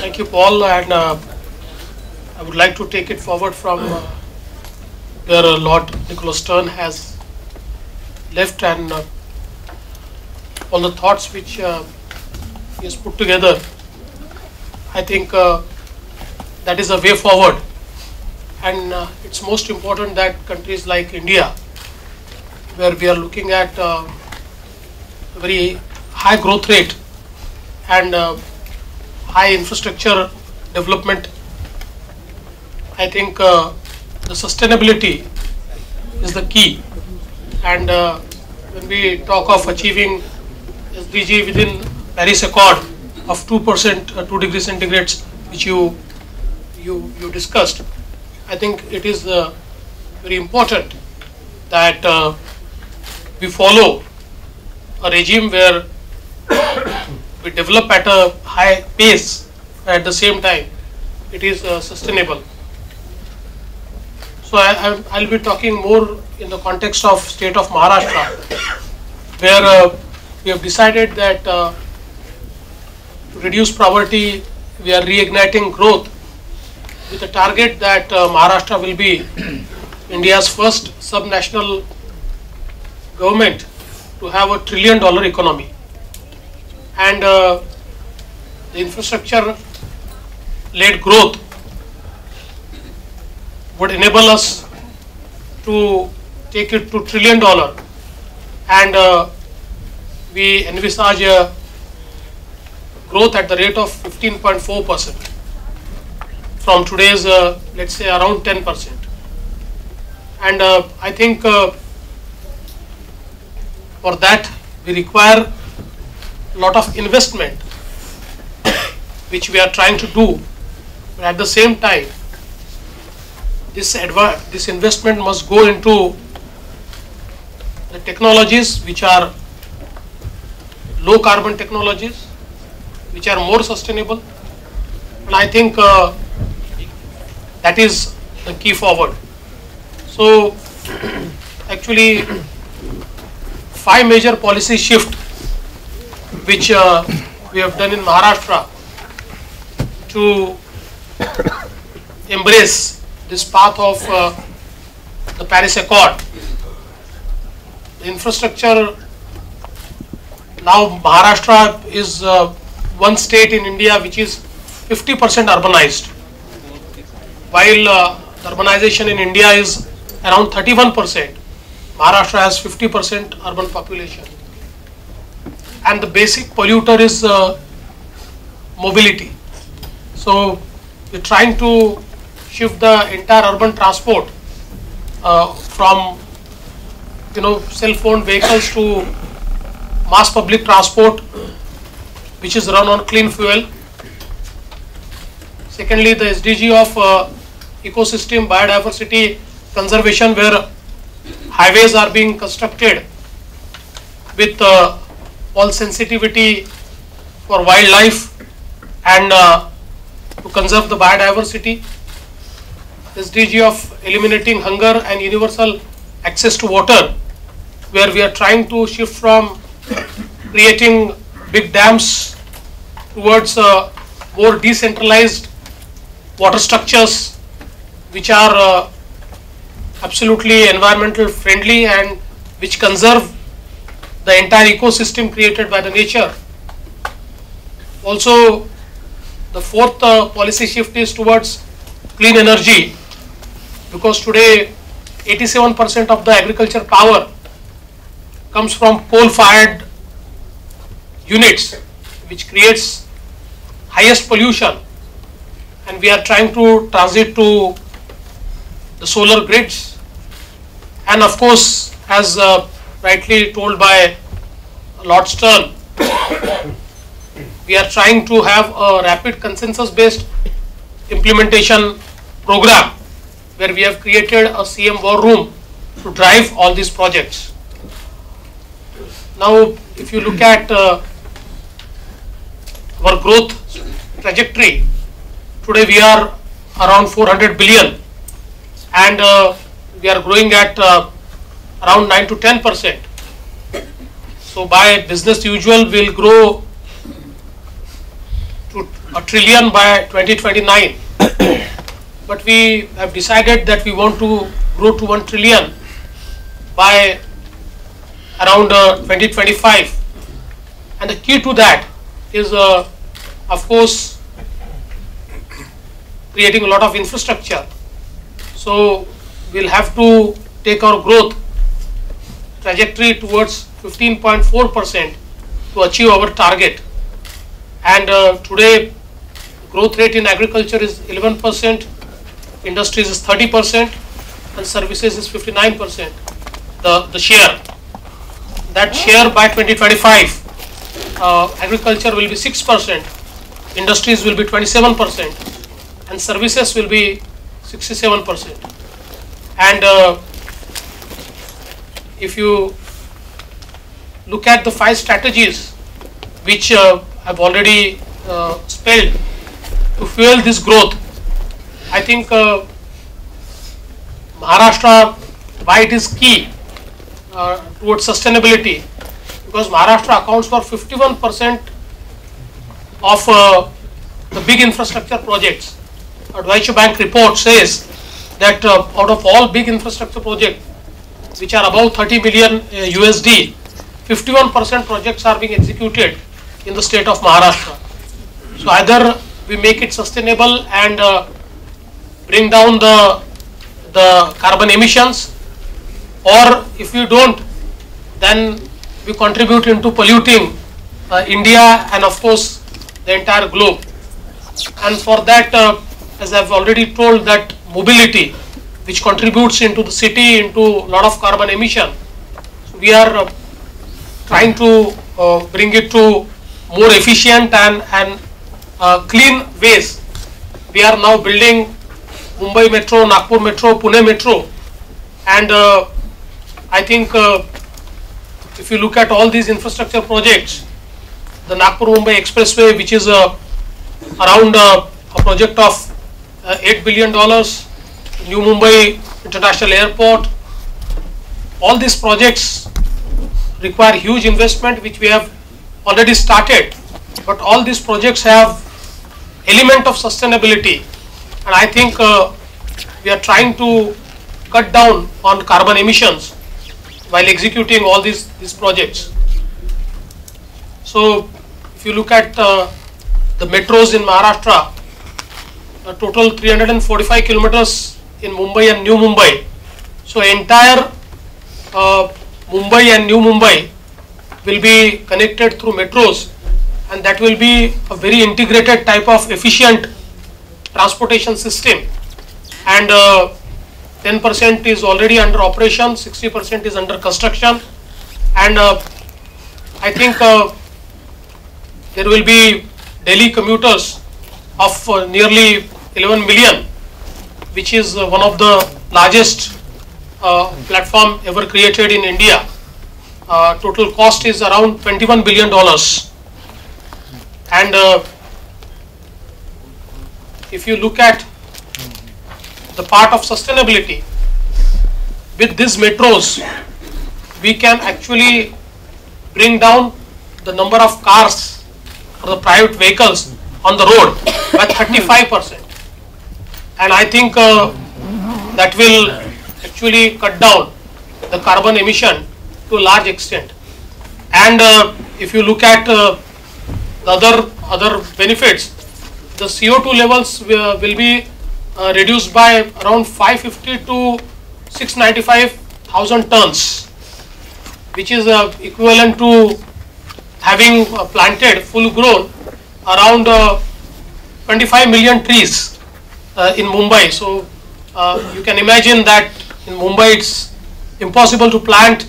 Thank you, Paul, and I would like to take it forward from where Lord Nicholas Stern has left, and all the thoughts which he has put together. I think that is a way forward, and it's most important that countries like India, where we are looking at a very high growth rate and high infrastructure development, I think the sustainability is the key. And when we talk of achieving SDG within Paris Accord of 2%, 2 degrees centigrade, which you discussed, I think it is very important that we follow a regime where we develop at a high pace, at the same time it is sustainable. So I'll be talking more in the context of state of Maharashtra, where we have decided that to reduce poverty, we are reigniting growth with a target that Maharashtra will be India's first subnational government to have a $1 trillion economy. And the infrastructure-led growth would enable us to take it to $1 trillion, and we envisage a growth at the rate of 15.4% from today's let's say around 10%. And I think for that we require a lot of investment, which we are trying to do, but at the same time this investment must go into the technologies which are low carbon technologies, which are more sustainable, and I think that is the key forward. So actually 5 major policy shift which we have done in Maharashtra to embrace this path of the Paris Accord. The infrastructure, now Maharashtra is one state in India which is 50% urbanized, while the urbanization in India is around 31%. Maharashtra has 50% urban population, and the basic polluter is mobility. So we're trying to shift the entire urban transport from cell-phone vehicles to mass public transport, which is run on clean fuel. Secondly, the SDG of ecosystem biodiversity conservation, where highways are being constructed with all sensitivity for wildlife and to conserve the biodiversity. SDG of eliminating hunger and universal access to water, where we are trying to shift from creating big dams towards more decentralized water structures which are absolutely environmental friendly and which conserve the entire ecosystem created by the nature. Also, the fourth policy shift is towards clean energy, because today 87% of the agriculture power comes from coal-fired units, which creates highest pollution, and we are trying to transit to the solar grids. And of course, as rightly told by Lord Stern, we are trying to have a rapid consensus-based implementation program, where we have created a CM war room to drive all these projects. Now, if you look at our growth trajectory, today we are around 400 billion, and we are growing at around 9 to 10%. So by business usual, we'll grow to to a trillion by 2029. But we have decided that we want to grow to 1 trillion by around 2025. And the key to that is, of course, creating a lot of infrastructure. So we'll have to take our growth trajectory towards 15.4% to achieve our target. And today, growth rate in agriculture is 11%, industries is 30%, and services is 59%. The share. That share by 2025, agriculture will be 6%, industries will be 27%, and services will be 67%. And if you look at the 5 strategies which I've already spelled to fuel this growth, I think Maharashtra, why it is key towards sustainability, because Maharashtra accounts for 51% of the big infrastructure projects. A Deutsche Bank report says that out of all big infrastructure projects which are above 30 million USD, 51% projects are being executed in the state of Maharashtra. So either we make it sustainable and bring down the carbon emissions, or if we don't, then we contribute into polluting India and of course the entire globe. And for that, as I've already told, that mobility which contributes into the city into a lot of carbon emission, so we are trying to bring it to more efficient and clean ways. We are now building Mumbai Metro, Nagpur Metro, Pune Metro, and I think if you look at all these infrastructure projects, the Nagpur-Mumbai Expressway, which is around a project of $8 billion, New Mumbai International Airport, all these projects require huge investment which we have already started, but all these projects have element of sustainability, and I think we are trying to cut down on carbon emissions while executing all these projects. So if you look at the metros in Maharashtra, a total 345 kilometers in Mumbai and New Mumbai. So entire Mumbai and New Mumbai will be connected through metros, and that will be a very integrated type of efficient transportation system. And 10% is already under operation, 60% is under construction, and I think there will be daily commuters of nearly 11 million, which is one of the largest platform ever created in India. Total cost is around $21 billion. And if you look at the part of sustainability, with these metros, we can actually bring down the number of cars or the private vehicles on the road by 35%. And I think that will actually cut down the carbon emission to a large extent. And if you look at the other benefits, the CO2 levels will be reduced by around 550 to 695,000 tons, which is equivalent to having planted full grown around 25 million trees in Mumbai. So you can imagine that in Mumbai it's impossible to plant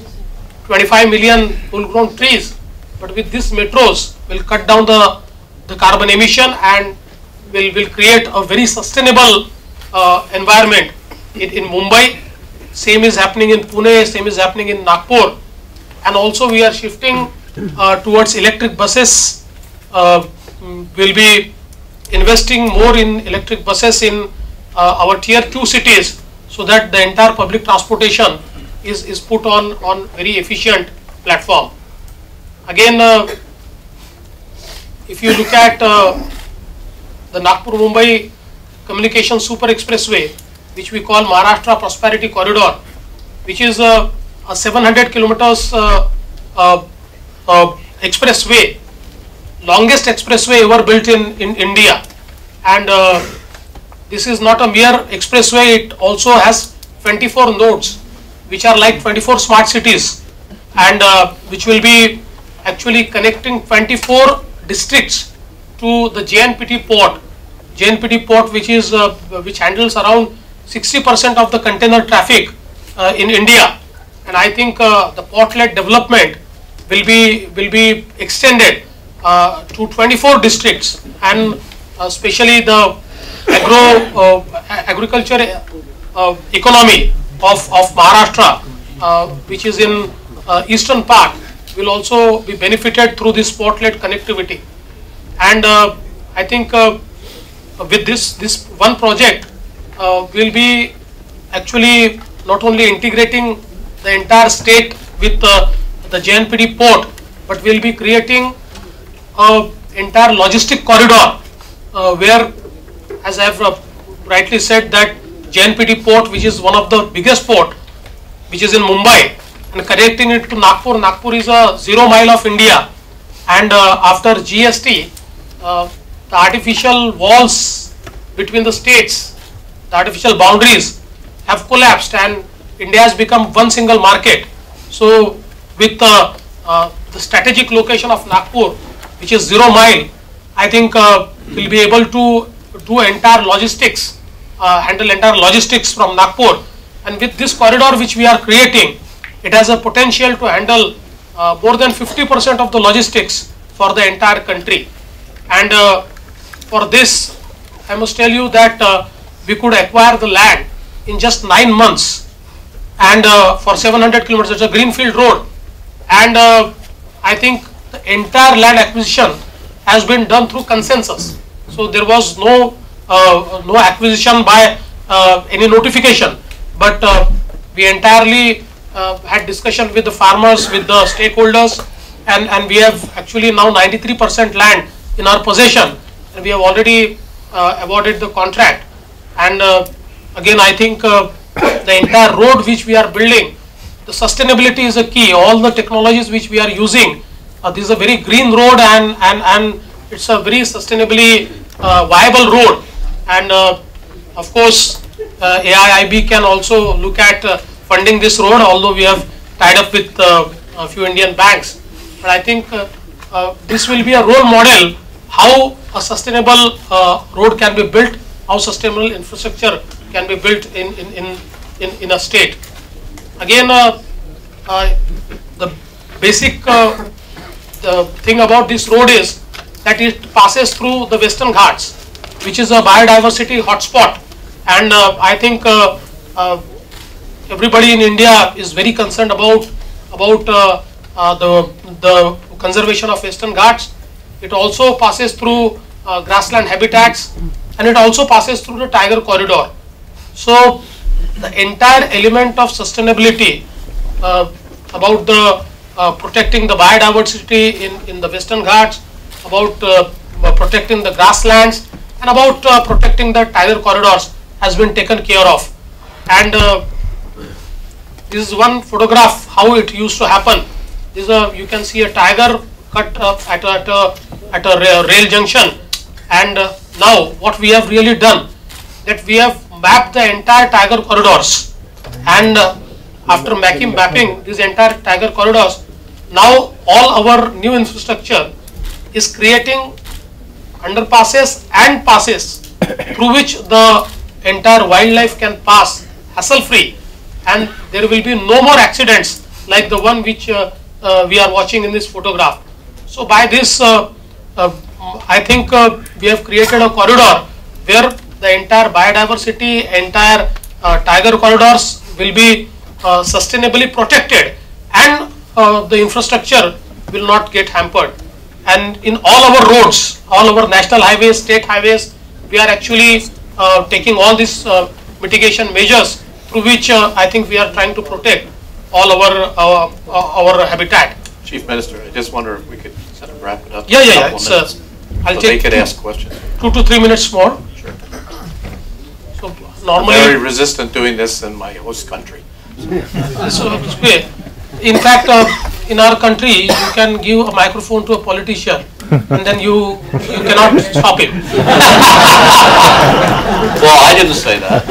25 million full grown trees, but with these metros will cut down the carbon emission and will create a very sustainable environment in Mumbai. Same is happening in Pune, same is happening in Nagpur, and also we are shifting towards electric buses. We'll be investing more in electric buses in our tier 2 cities, so that the entire public transportation is put on very efficient platform. Again, if you look at the Nagpur-Mumbai Communication Super Expressway, which we call Maharashtra Prosperity Corridor, which is a 700 kilometers expressway, longest expressway ever built in India. And this is not a mere expressway, it also has 24 nodes, which are like 24 smart cities, and which will be actually connecting 24 districts to the JNPT port. JNPT port, which handles around 60% of the container traffic in India, and I think the port-led development will be extended to 24 districts, and especially the agriculture economy of Maharashtra, which is in eastern part, will also be benefited through this port-led connectivity. And I think with this one project, will be actually not only integrating the entire state with the JNPT port, but will be creating an entire logistic corridor where, as I have rightly said, that JNPT port, which is one of the biggest port, which is in Mumbai, and connecting it to Nagpur. Nagpur is a 0 mile of India, and after GST, the artificial walls between the states, the artificial boundaries have collapsed, and India has become one single market. So with the strategic location of Nagpur, which is 0 mile, I think we'll be able to do entire logistics, handle entire logistics from Nagpur. And with this corridor which we are creating, it has a potential to handle more than 50% of the logistics for the entire country. And for this, I must tell you that we could acquire the land in just 9 months, and for 700 kilometers, it's a greenfield road, and I think the entire land acquisition has been done through consensus. So there was no acquisition by any notification, but we entirely had discussion with the farmers, with the stakeholders, and we have actually now 93% land in our possession, and we have already awarded the contract. And again, I think the entire road which we are building, the sustainability is a key. All the technologies which we are using, this is a very green road, and it's a very sustainably viable road. And of course, AIIB can also look at funding this road, although we have tied up with a few Indian banks. But I think this will be a role model how a sustainable road can be built, how sustainable infrastructure can be built in a state. Again, the basic the thing about this road is that it passes through the Western Ghats, which is a biodiversity hotspot, and I think everybody in India is very concerned about the conservation of Western Ghats. It also passes through grassland habitats, and it also passes through the tiger corridor. So the entire element of sustainability about the protecting the biodiversity in the Western Ghats, about protecting the grasslands, and about protecting the tiger corridors has been taken care of. And this is one photograph how it used to happen. This is you can see a tiger cut at a rail junction, and now what we have really done, that we have mapped the entire tiger corridors, and after mapping these entire tiger corridors, now all our new infrastructure is creating underpasses and passes through which the entire wildlife can pass hassle-free, and there will be no more accidents like the one which we are watching in this photograph. So by this, I think we have created a corridor where the entire biodiversity, entire tiger corridors will be sustainably protected, and the infrastructure will not get hampered. And in all our roads, all our national highways, state highways, we are actually taking all these mitigation measures through which I think we are trying to protect all our habitat. Chief Minister, I just wonder if we could sort of wrap it up. Yeah. I'll so they could ask questions. 2 to 3 minutes more. Sure. So normally, I'm very resistant doing this in my host country. so in fact, in our country, you can give a microphone to a politician, and then you cannot stop him. Well, I didn't say that.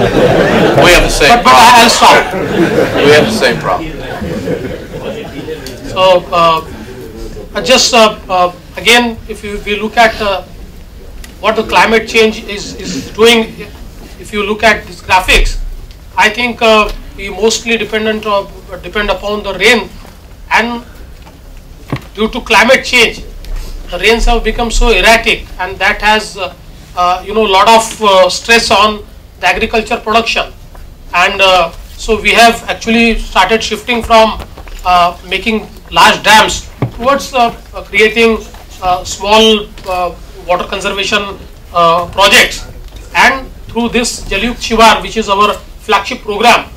We have the same But problem. I'll stop. We have the same problem. So just again, if we look at what the climate change is doing, if you look at these graphics, I think we mostly depend upon the rain, and due to climate change, the rains have become so erratic, and that has lot of stress on the agriculture production, and so we have actually started shifting from making large dams towards creating small water conservation projects. And through this Jal Yukt Shivar, which is our flagship program,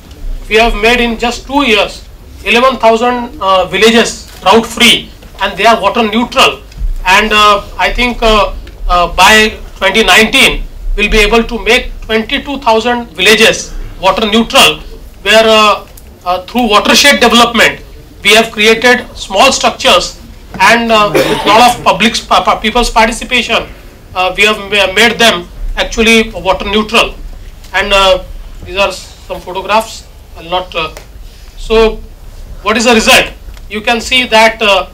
we have made in just 2 years 11,000 villages drought free, and they are water neutral. And I think by 2019 we'll be able to make 22,000 villages water neutral, where through watershed development we have created small structures, and with lot of people's participation, we have made them actually water neutral. And these are some photographs. I'll not. So, what is the result? You can see that the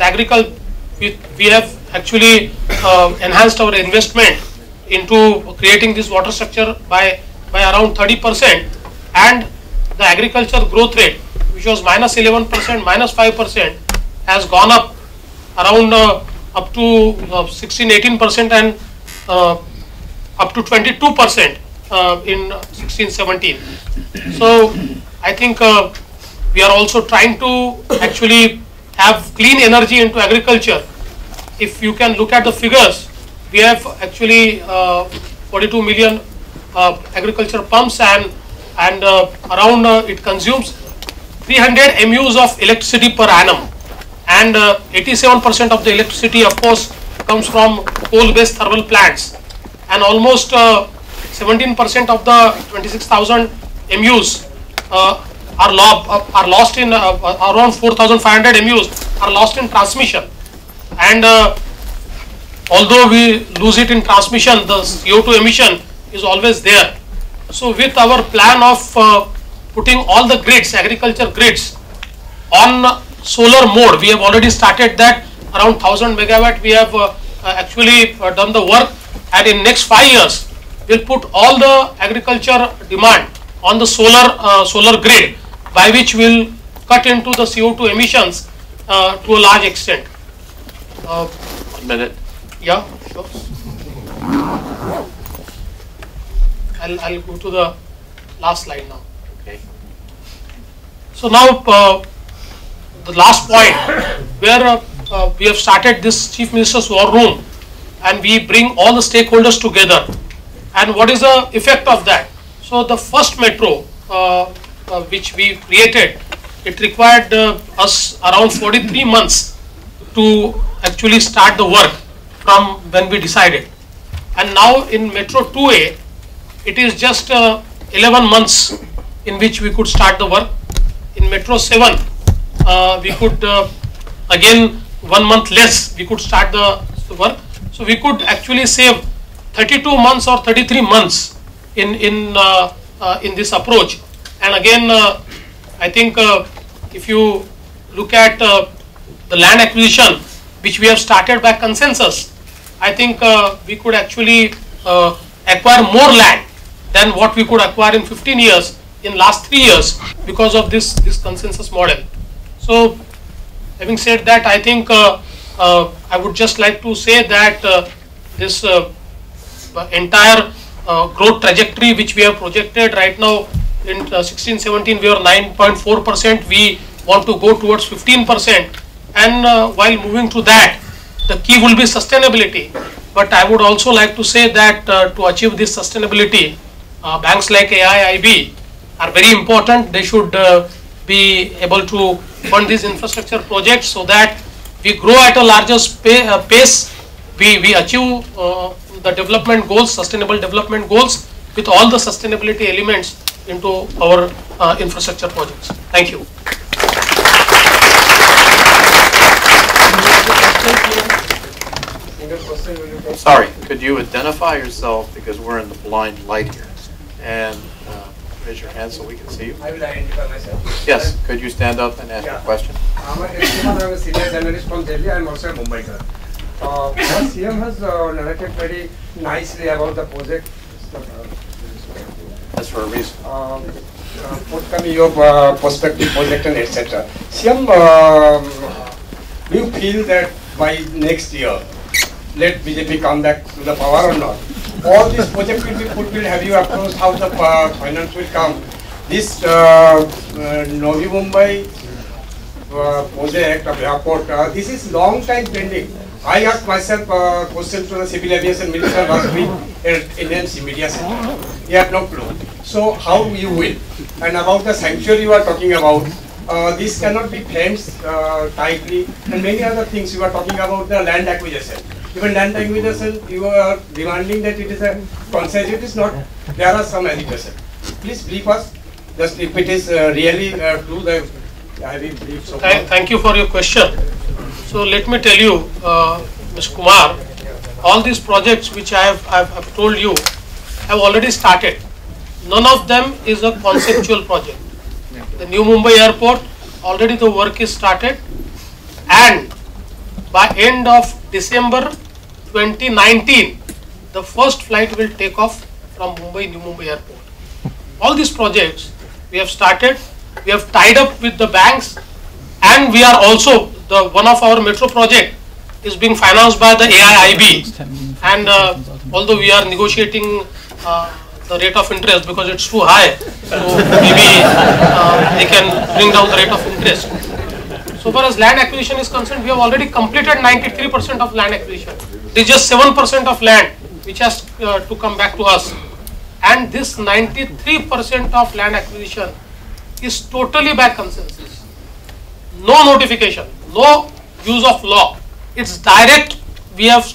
agriculture, we have actually enhanced our investment into creating this water structure by around 30%, and the agriculture growth rate, which was -11%, -5%, has gone up around up to 16-18%, and up to 22% in 16-17. So I think we are also trying to actually have clean energy into agriculture. If you can look at the figures, we have actually 42 million agriculture pumps, and around it consumes 300 MUs of electricity per annum, and 87% of the electricity, of course, comes from coal-based thermal plants, and almost 17% of the 26,000 MUs are lost in around 4,500 MUs are lost in transmission, and although we lose it in transmission, the CO2 emission is always there. So with our plan of putting all the grids, agriculture grids, on solar mode, we have already started that. Around 1,000 megawatt we have actually done the work, and in next 5 years we'll put all the agriculture demand on the solar grid, by which we'll cut into the CO2 emissions to a large extent. 1 minute. Yeah, sure. I'll go to the last slide now. Okay. So now the last point, where we have started this Chief Minister's War Room, and we bring all the stakeholders together. And what is the effect of that? So the first metro which we created, it required us around 43 months to actually start the work from when we decided. And now in Metro 2A, it is just 11 months in which we could start the work. In Metro 7, we could again 1 month less, we could start the work. So we could actually save 32 months or 33 months in this approach. And again, I think if you look at the land acquisition, which we have started by consensus, I think we could actually acquire more land than what we could acquire in 15 years in last 3 years because of this consensus model. So having said that, I think I would just like to say that this entire growth trajectory which we have projected right now, in 16-17 we are 9.4%, we want to go towards 15%, and while moving to that, the key will be sustainability. But I would also like to say that to achieve this sustainability, banks like AIIB are very important. They should be able to fund these infrastructure projects so that we grow at a larger pace, we achieve the development goals, sustainable development goals, with all the sustainability elements into our infrastructure projects. Thank you. Sorry, could you identify yourself, because we're in the blind light here, and raise your hand so we can see you? I will identify myself. Yes, could you stand up and ask your question? I'm a senior journalist from Delhi. I'm also a Mumbai. CM has narrated very nicely about the project. That's for a reason. Forthcoming your prospective project and etc. CM, do you feel that by next year, let BJP come back to the power or not, all these projects will be fulfilled? Have you approached how the finance will come? This Navi Mumbai project of airport, this is long time pending. I asked myself questions to the Civil Aviation Minister last week at NMC Media Center. He had no clue. So how you will? And about the sanctuary you are talking about, this cannot be fenced tightly, and many other things you are talking about, the land acquisition. Even land acquisition, you are demanding that it is a consent. It is not. There are some agitation. Please brief us. Just if it is really true, that I will brief. So Thank you for your question. So let me tell you, Mr. Kumar, all these projects which I've told you have already started. None of them is a conceptual project. The New Mumbai Airport, already the work is started, and by end of December 2019, the first flight will take off from New Mumbai Airport. All these projects we have started, we have tied up with the banks, and we are also, one of our metro project is being financed by the AIIB, and although we are negotiating the rate of interest because it's too high, so maybe they can bring down the rate of interest. So far as land acquisition is concerned, we have already completed 93% of land acquisition. It is just 7% of land which has to come back to us, and this 93% of land acquisition is totally by consensus. No notification, no use of law. It's direct. We have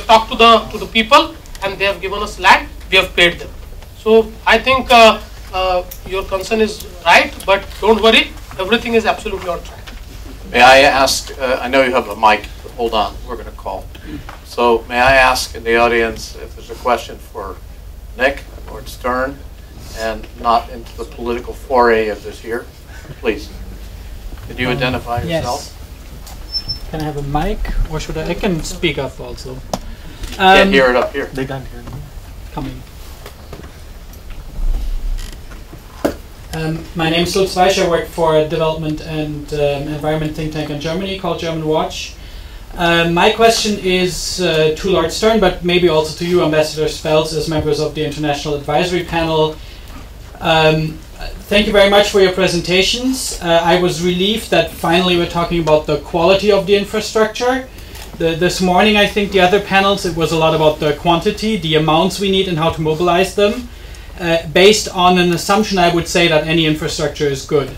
talked to the people, and they have given us land. We have paid them. So I think your concern is right, but don't worry, everything is absolutely on track. May I ask, I know you have a mic, but hold on, we're going to call. So may I ask in the audience if there's a question for Nick or Stern, and not into the political foray of this here? Please. Could you identify yourself? Yes. Can I have a mic, or should I can speak up also? Can't hear it up here. They can't hear me. Coming. My name is Lutz Weisch. I work for a development and environment think tank in Germany called German Watch. My question is to Lord Stern, but maybe also to you, Ambassador Spells, as members of the International Advisory Panel. Thank you very much for your presentations. I was relieved that finally we're talking about the quality of the infrastructure. This morning, I think the other panels, it was a lot about the quantity, the amounts we need and how to mobilize them, based on an assumption, I would say, that any infrastructure is good.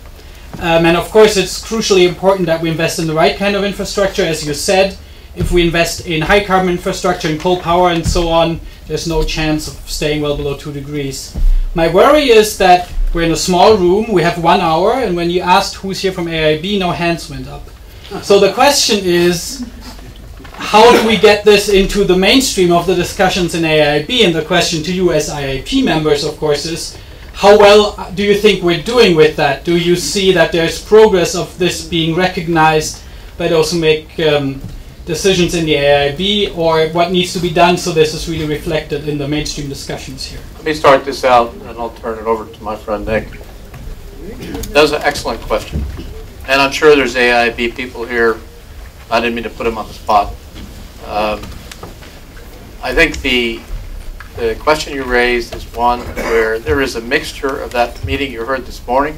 And of course, it's crucially important that we invest in the right kind of infrastructure. As you said, if we invest in high carbon infrastructure, in coal power and so on, there's no chance of staying well below 2 degrees. My worry is that we're in a small room, we have 1 hour, and when you asked who's here from AIB, no hands went up. So the question is, how do we get this into the mainstream of the discussions in AIB? And the question to you as IIP members, of course, is how well do you think we're doing with that? Do you see that there's progress of this being recognized by those who make decisions in the AIB, or what needs to be done so this is really reflected in the mainstream discussions here? Let me start this out, and I'll turn it over to my friend Nick. That was an excellent question. And I'm sure there's AIB people here. I didn't mean to put them on the spot. I think the question you raised is one where there is a mixture of that meeting you heard this morning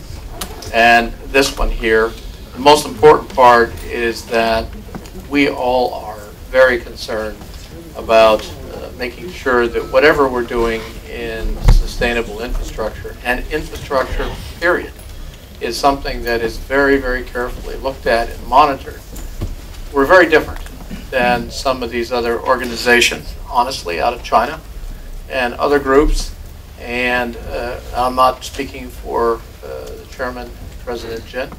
and this one here. The most important part is that we all are very concerned about making sure that whatever we're doing in sustainable infrastructure, and infrastructure period, is something that is very, very carefully looked at and monitored. We're very different. than some of these other organizations, honestly, out of China and other groups. And I'm not speaking for the chairman, President Jin.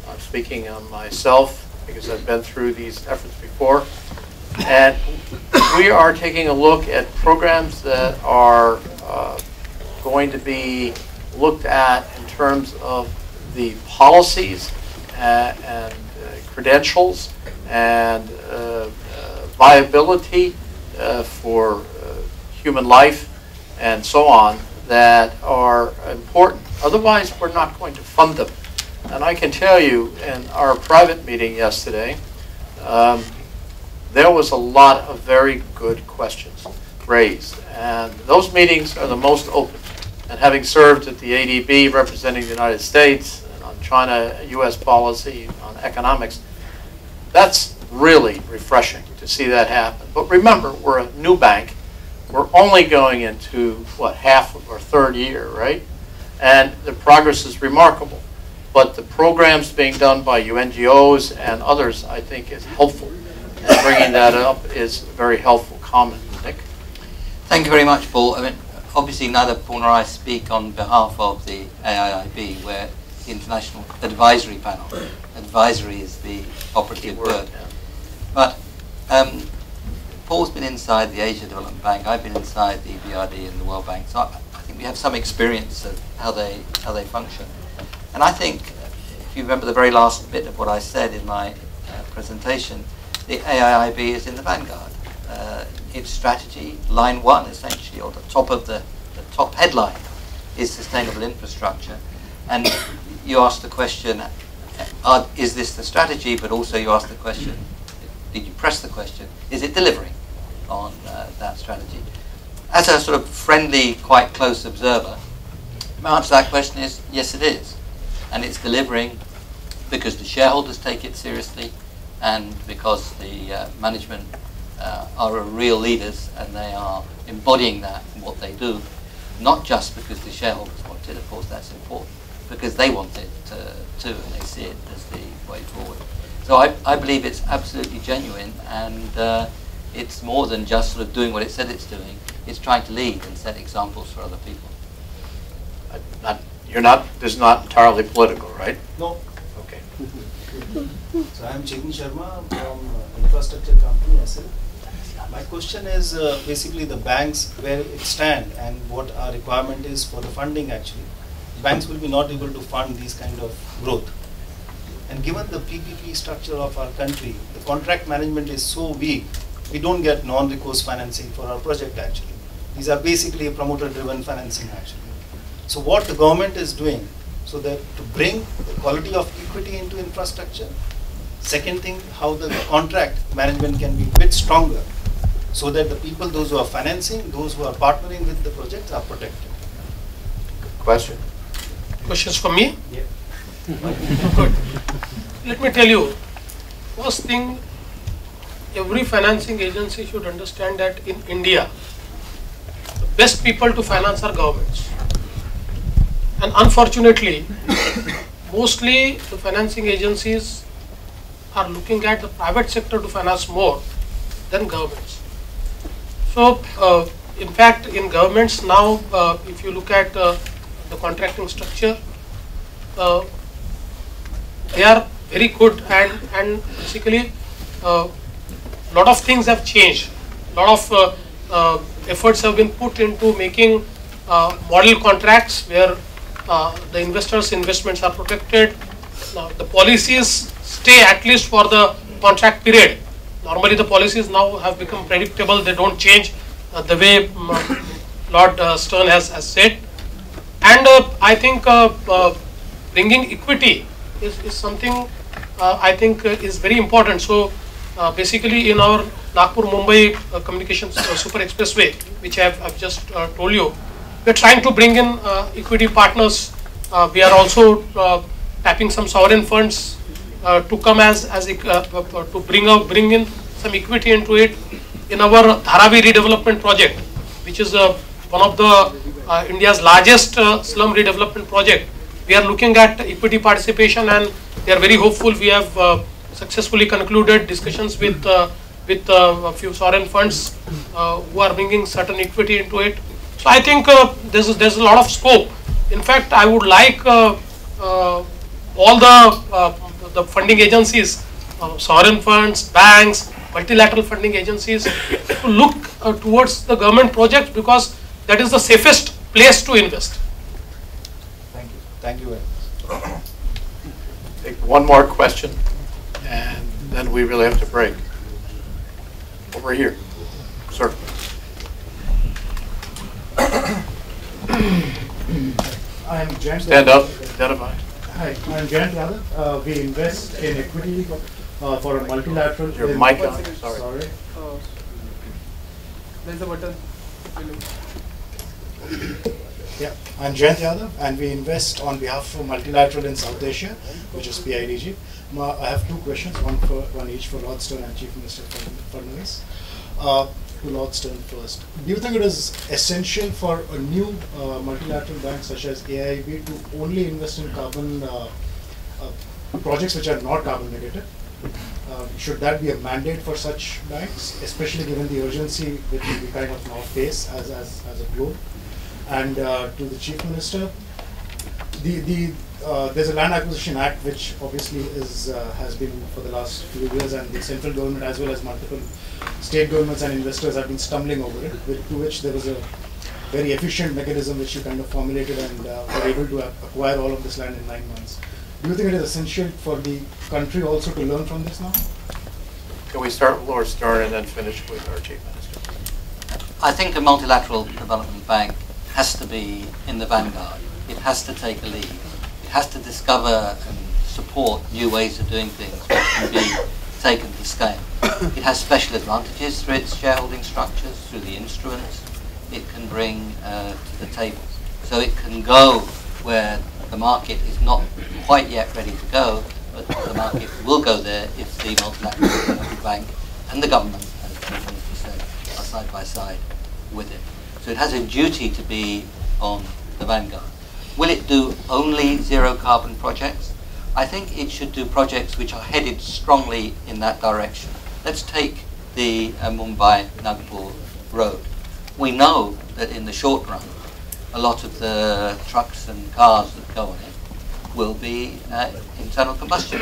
I'm speaking on myself because I've been through these efforts before. And we are taking a look at programs that are going to be looked at in terms of the policies and credentials and viability for human life and so on that are important. Otherwise, we're not going to fund them. And I can tell you, in our private meeting yesterday, there was a lot of very good questions raised. And those meetings are the most open. And having served at the ADB representing the United States and on China-US policy, on economics, that's really refreshing to see that happen. But remember, we're a new bank. We're only going into, what, half of our third year, right? And the progress is remarkable. But the programs being done by UNGOs and others, I think, is helpful. And bringing that up is a very helpful comment. Nick? Thank you very much, Paul. I mean, obviously, neither Paul nor I speak on behalf of the AIIB. We're the International Advisory Panel. Advisory is the operative word. Yeah. But Paul's been inside the Asia Development Bank. I've been inside the BRD and the World Bank. So I think we have some experience of how they function. And I think, if you remember the very last bit of what I said in my presentation, the AIIB is in the vanguard. Its strategy, line one essentially, or the top of the top headline, is sustainable infrastructure. And you asked the question, is this the strategy? But also you asked the question, did you press the question, is it delivering on that strategy? As a sort of friendly, quite close observer, my answer to that question is, yes it is. And it's delivering because the shareholders take it seriously and because the management are real leaders and they are embodying that in what they do, not just because the shareholders want it, of course that's important, because they want it too and they see it as the way forward. So I believe it's absolutely genuine, and it's more than just sort of doing what it said it's doing. It's trying to lead and set examples for other people. This is not entirely political, right? No. Okay. So I am Chetan Sharma from Infrastructure Company SL. My question is basically the banks, where it stand and what our requirement is for the funding actually. Banks will be not able to fund these kind of growth. And given the PPP structure of our country, the contract management is so weak, we don't get non-recourse financing for our project actually. These are basically promoter-driven financing actually. So what the government is doing, so that to bring the quality of equity into infrastructure. Second thing, how the contract management can be a bit stronger, so that the people, those who are financing, those who are partnering with the projects are protected. Question? Questions for me? Yeah. Good. Let me tell you, first thing, every financing agency should understand that in India, the best people to finance are governments. And unfortunately, mostly the financing agencies are looking at the private sector to finance more than governments. So, in fact, in governments now, if you look at the contracting structure, they are very good, and basically lot of things have changed. Lot of efforts have been put into making model contracts where the investors' investments are protected. Now, the policies stay at least for the contract period. Normally the policies now have become predictable, they don't change the way Lord Stern has said. And I think bringing equity is something I think is very important. So basically in our Nagpur-Mumbai communications super expressway, which I've just told you, we're trying to bring in equity partners. We are also tapping some sovereign funds to come to bring in some equity into it. In our Dharavi redevelopment project, which is one of the India's largest slum redevelopment project, we are looking at equity participation, and we are very hopeful. We have successfully concluded discussions with with a few sovereign funds who are bringing certain equity into it. So I think there's a lot of scope. In fact, I would like all the funding agencies, sovereign funds, banks, multilateral funding agencies, to look towards the government projects, because that is the safest place to invest. Thank you. Thank you very much. Take one more question, and then we really have to break. Over here, sir. I am Jayant. Stand up, identify. Hi, I am Jayant Yadav. We invest in equity for a multilateral. Your mic on, sorry. Sorry. There's the button. Yeah, I'm Jayant Yadav, and we invest on behalf of multilateral in South Asia, which is PIDG. I have two questions, one each for Lord Stern and Chief Minister Fadnavis. To Lord Stern first. Do you think it is essential for a new multilateral bank such as AIIB to only invest in carbon projects which are not carbon negative? Should that be a mandate for such banks, especially given the urgency which we kind of now face as a globe? And to the Chief Minister, there's a Land Acquisition Act which obviously has been for the last few years, and the central government as well as multiple state governments and investors have been stumbling over it, to which there was a very efficient mechanism which you kind of formulated and were able to acquire all of this land in 9 months. Do you think it is essential for the country also to learn from this now? Can we start with Lord Stern and then finish with our Chief Minister? I think a multilateral development bank has to be in the vanguard. It has to take a lead. It has to discover and support new ways of doing things which can be taken to scale. It has special advantages through its shareholding structures, through the instruments it can bring to the table. So it can go where the market is not quite yet ready to go, but the market will go there if the multilateral development bank and the government, as the Minister said, are side by side with it. So it has a duty to be on the vanguard. Will it do only zero carbon projects? I think it should do projects which are headed strongly in that direction. Let's take the Mumbai-Nagpur road. We know that in the short run, a lot of the trucks and cars that go on it will be internal combustion.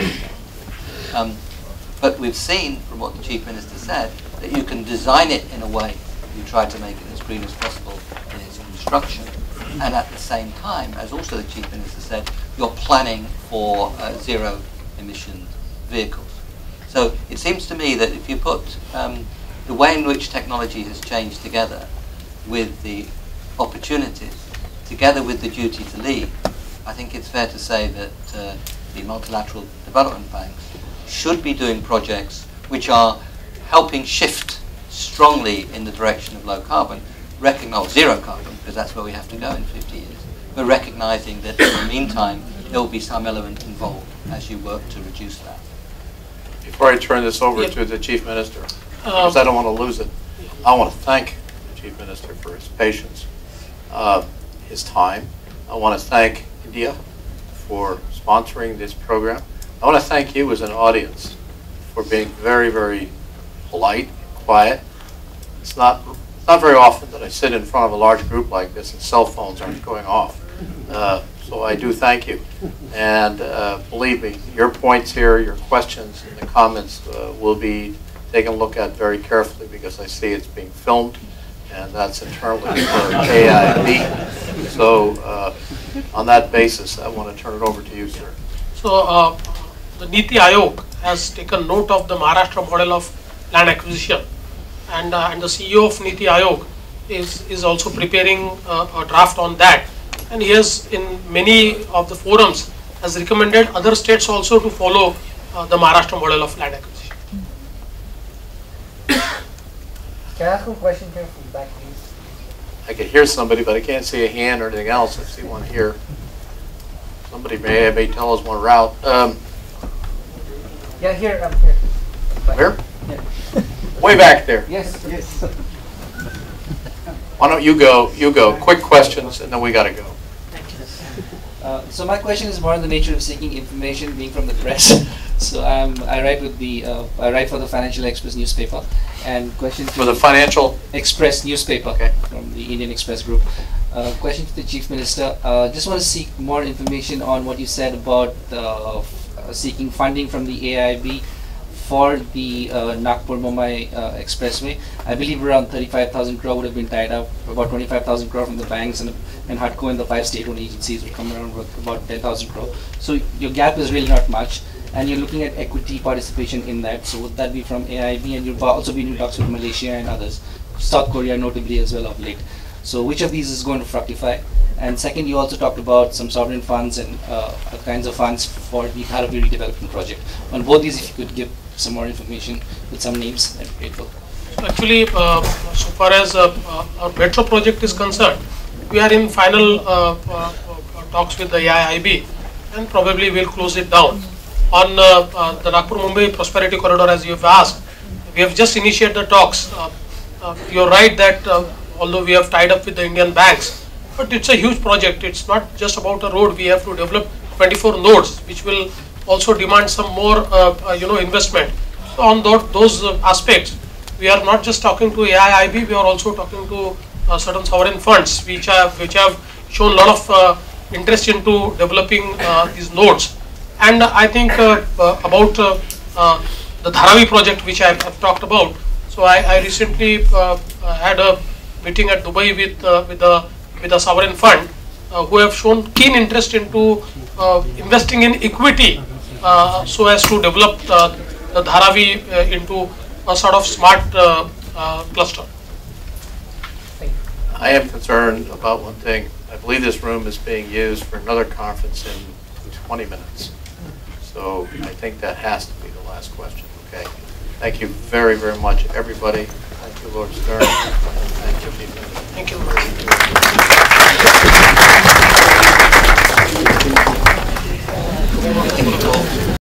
But we've seen from what the Chief Minister said that you can design it in a way you try to make it as green as possible in its construction, and at the same time, as also the Chief Minister said, you're planning for zero emission vehicles. So it seems to me that if you put the way in which technology has changed together with the opportunities, together with the duty to lead, I think it's fair to say that the multilateral development banks should be doing projects which are helping shift strongly in the direction of low carbon, zero carbon, because that's where we have to go in 50 years, but recognizing that in the meantime there will be some element involved as you work to reduce that. Before I turn this over to the Chief Minister, because I don't want to lose it, I want to thank the Chief Minister for his patience, his time. I want to thank India for sponsoring this program. I want to thank you as an audience for being very, very polite, quiet. It's not very often that I sit in front of a large group like this and cell phones aren't going off. So I do thank you. And believe me, your points here, your questions, and the comments will be taken a look at very carefully, because I see it's being filmed, and that's internally for AIIB. So on that basis, I want to turn it over to you, sir. So the Niti Aayog has taken note of the Maharashtra model of land acquisition, and the CEO of Niti Aayog is also preparing a draft on that. And he has, in many of the forums, has recommended other states also to follow the Maharashtra model of land acquisition. Can I ask a question here from the back, please? I can hear somebody, but I can't see a hand or anything else. I see one here. Somebody may tell us one route. Yeah, here, I'm here. Where? Yeah. Way back there. Yes, yes. Why don't you go? You go. Quick questions, and then we got to go. So my question is more in the nature of seeking information, being from the press. So I write with the I write for the Financial Express newspaper, and question to For the Financial Express newspaper, Okay. from the Indian Express Group. Question to the Chief Minister. Just want to seek more information on what you said about seeking funding from the AIB for the Nagpur-Mumbai Expressway. I believe around 35,000 crore would have been tied up, about 25,000 crore from the banks, and HUDCO and the 5 state-owned agencies would come around with about 10,000 crore. So your gap is really not much, and you're looking at equity participation in that. So would that be from AIB, and you've also been in talks with Malaysia and others, South Korea notably as well of late. So which of these is going to fructify? And second, you also talked about some sovereign funds and other kinds of funds for the Dharavi redevelopment project. On both these, if you could give some more information with some names, I'd be grateful. Actually, so far as our metro project is concerned, we are in final talks with the AIIB, and probably we'll close it down. On the Nagpur-Mumbai Prosperity Corridor, as you have asked, we have just initiated the talks. You're right that although we have tied up with the Indian banks, but it's a huge project. It's not just about a road. We have to develop 24 nodes, which will also demand some more investment. So on those aspects, we are not just talking to AIIB, we are also talking to certain sovereign funds which have shown a lot of interest into developing these nodes. And I think about the Dharavi project, which I have talked about. So I recently had a meeting at Dubai with a sovereign fund who have shown keen interest into investing in equity so as to develop the Dharavi into a sort of smart cluster. I am concerned about one thing. I believe this room is being used for another conference in 20 minutes. So I think that has to be the last question, okay? Thank you very, very much, everybody. Thank you, Lord Stern. Thank you, Chief Minister.